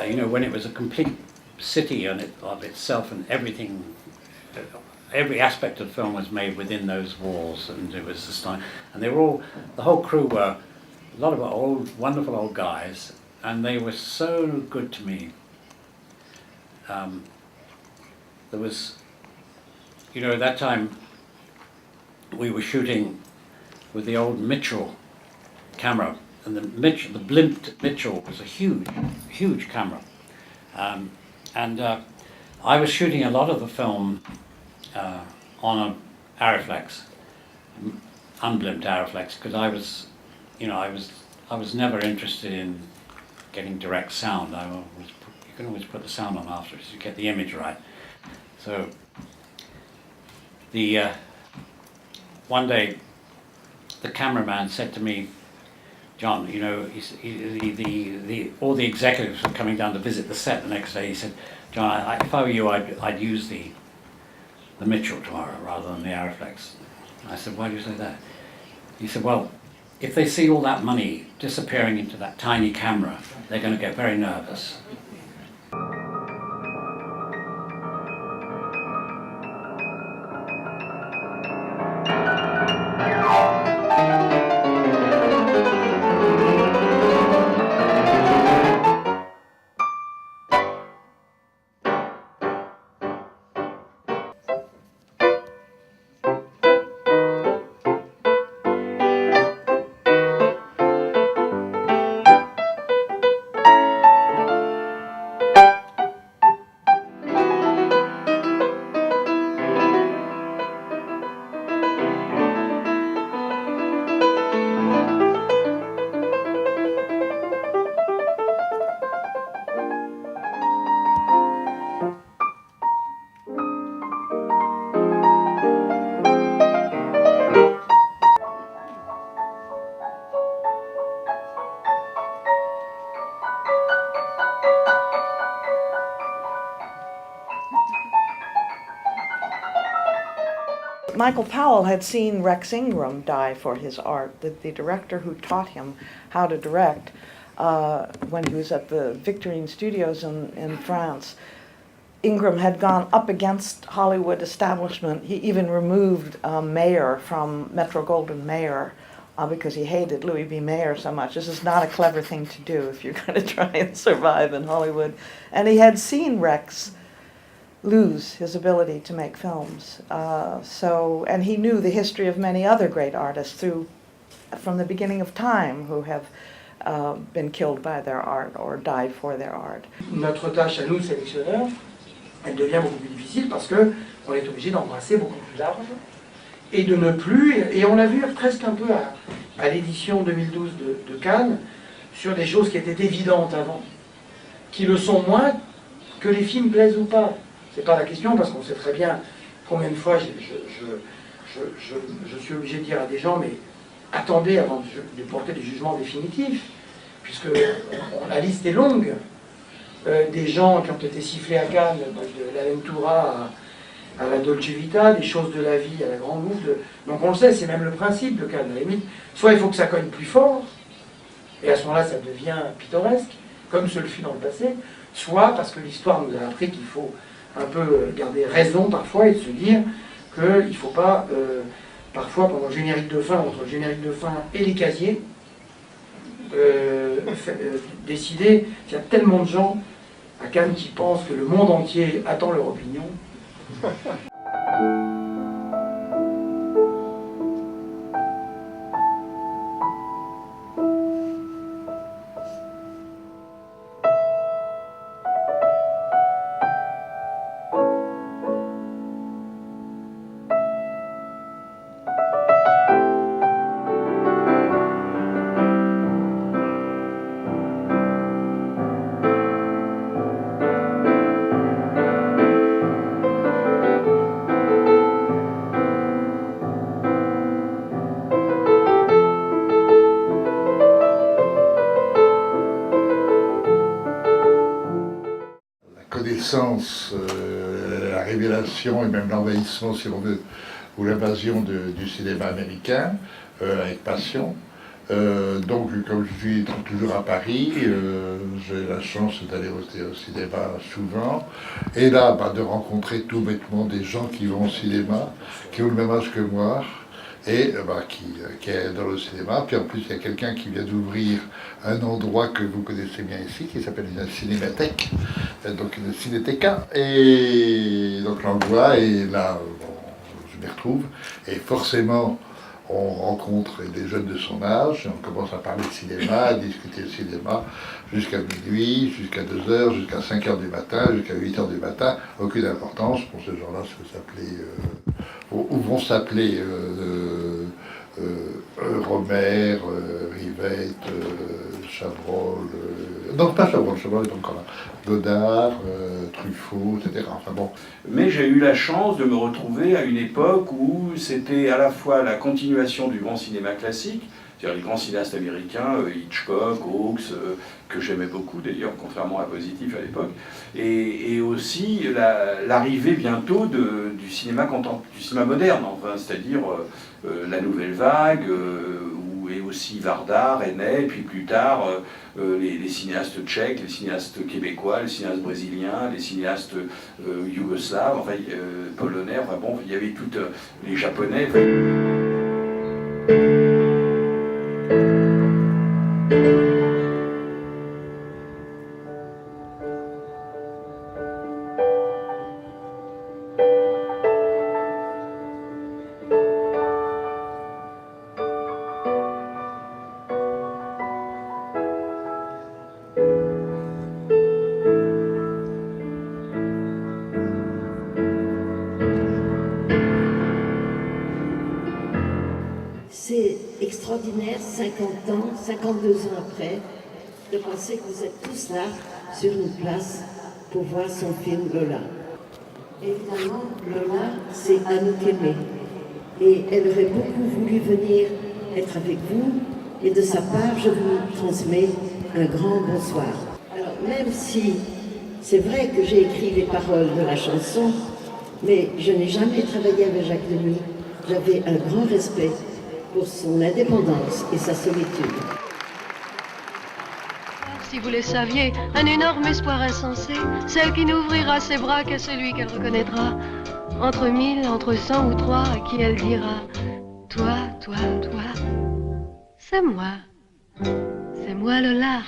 You know, when it was a complete city of itself, and everything, every aspect of the film was made within those walls, and it was just like, and they were all, the whole crew were a lot of old, wonderful old guys, and they were so good to me. There was, you know, at that time we were shooting with the old Mitchell camera, and the blimp Mitchell was a huge camera, and I was shooting a lot of the film on a Arriflex, unblimped Arriflex, because I was, you know, I was never interested in getting direct sound. You can always put the sound on afterwards to get the image right. So the one day the cameraman said to me, "John, you know, all the executives were coming down to visit the set the next day." He said, "John, if I were you, I'd use the Mitchell tomorrow rather than the Arriflex." I said, "Why do you say that?" He said, "Well, if they see all that money disappearing into that tiny camera, they're going to get very nervous." Michael Powell had seen Rex Ingram die for his art. The director who taught him how to direct when he was at the Victorine Studios in France. Ingram had gone up against Hollywood establishment. He even removed Mayer from Metro-Goldwyn-Mayer because he hated Louis B. Mayer so much. This is not a clever thing to do if you're going to try and survive in Hollywood. And he had seen Rex lose his ability to make films. And he knew the history of many other great artists from the beginning of time who have been killed by their art or died for their art. Notre tâche à nous, sélectionneurs, elle devient beaucoup plus difficile parce qu'on est obligé d'embrasser beaucoup plus large et de ne plus, et on l'a vu presque un peu à l'édition 2012 de Cannes, sur des choses qui étaient évidentes avant, qui le sont moins, que les films plaisent ou pas. C'est pas la question, parce qu'on sait très bien combien de fois je suis obligé de dire à des gens, mais attendez avant de porter des jugements définitifs, puisque la liste est longue. Des gens qui ont été sifflés à Cannes, de l'Aventura à la Dolce Vita, des choses de la vie à la Grande Bouffe. Donc on le sait, c'est même le principe de Cannes. À la limite, soit il faut que ça cogne plus fort, et à ce moment-là ça devient pittoresque, comme ce le fut dans le passé, soit parce que l'histoire nous a appris qu'il faut un peu garder raison parfois et de se dire qu'il ne faut pas, parfois pendant le générique de fin, entre le générique de fin et les casiers, décider qu'il y a tellement de gens à Cannes qui pensent que le monde entier attend leur opinion. l'essence, la révélation et même l'envahissement, si on veut, ou l'invasion du cinéma américain, avec passion. Donc, comme je suis toujours à Paris, j'ai la chance d'aller au cinéma souvent. Et là, de rencontrer tout bêtement des gens qui vont au cinéma, qui ont le même âge que moi, et qui est dans le cinéma. Puis en plus, il y a quelqu'un qui vient d'ouvrir un endroit que vous connaissez bien ici, qui s'appelle une cinémathèque, donc une cinéthéca. Et donc l'endroit, et là, je m'y retrouve. Et forcément, on rencontre des jeunes de son âge, et on commence à parler de cinéma, à discuter de cinéma, jusqu'à minuit, jusqu'à 2 heures, jusqu'à 5 heures du matin, jusqu'à 8 heures du matin. Aucune importance pour ces gens-là, ça peut s'appeler, ou vont s'appeler Romer, Rivette, Chabrol, non pas Chabrol, Chabrol est encore là, Godard, Truffaut, etc. Enfin bon. Mais j'ai eu la chance de me retrouver à une époque où c'était à la fois la continuation du grand cinéma classique, c'est-à-dire les grands cinéastes américains, Hitchcock, Hawks, que j'aimais beaucoup d'ailleurs, contrairement à Positif à l'époque, et aussi l'arrivée bientôt du cinéma du cinéma moderne, enfin, c'est-à-dire la nouvelle vague, et aussi Vardar, Hennet, et puis plus tard les cinéastes tchèques, les cinéastes québécois, les cinéastes brésiliens, les cinéastes yougoslaves, enfin, polonais, enfin bon, il y avait toutes les japonais. C'est extraordinaire, 50 ans, 52 ans après, de penser que vous êtes tous là, sur une place, pour voir son film Lola. Évidemment, Lola, c'est Anouk Aimée. Et elle aurait beaucoup voulu venir être avec vous, et de sa part, je vous transmets un grand bonsoir. Alors, même si c'est vrai que j'ai écrit les paroles de la chanson, mais je n'ai jamais travaillé avec Jacques Demy. J'avais un grand respect pour son indépendance et sa solitude. Si vous le saviez, un énorme espoir insensé, celle qui n'ouvrira ses bras qu'à celui qu'elle reconnaîtra. Entre 1000, entre 100 ou 3, à qui elle dira « Toi, toi, toi, c'est moi Lola ».